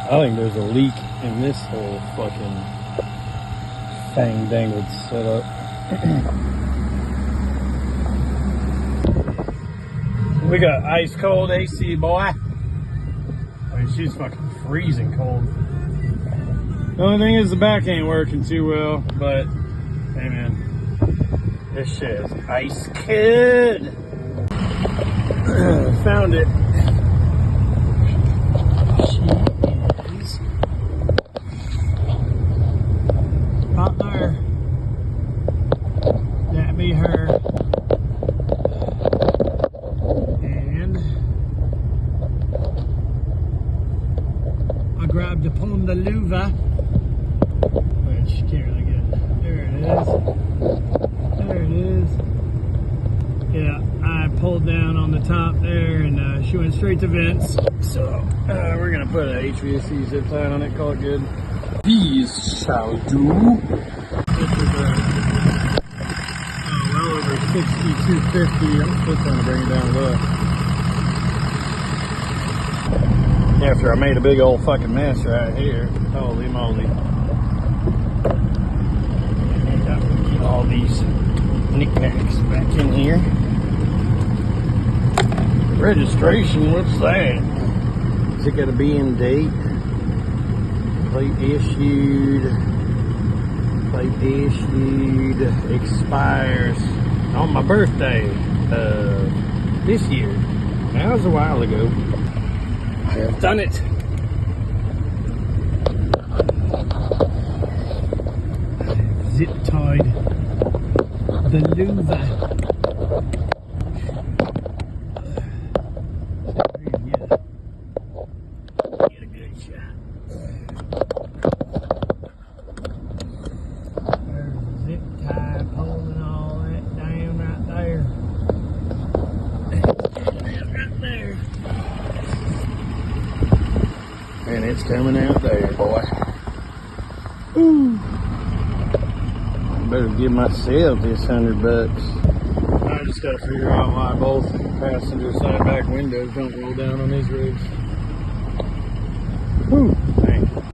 I think there's a leak in this whole fucking fang-dangled setup. We got ice cold AC, boy. I mean, she's fucking freezing cold. The only thing is the back ain't working too well, but hey man, this shit is ice cold. Found it. Up there. That be her. And I grabbed upon the louver, which can't really get. There it is. There it is. Yeah, I pulled down on the top there, and she went straight to vents. So we're gonna put an HVAC zip tie on it. Call it good. These shall do. This is well over 6250. I'm still trying to bring it down low. After I made a big old fucking mess right here. Holy moly. Get all these knickknacks back in here. Registration, what's that? Is it got to be in date? Plate issued, expires on my birthday this year. That was a while ago. I have done it. Zip tied the louver. Get a good shot. And it's coming out there, boy. Ooh. I better give myself this $100. I just gotta figure out why both passenger side back windows don't roll down on these rigs. Woo.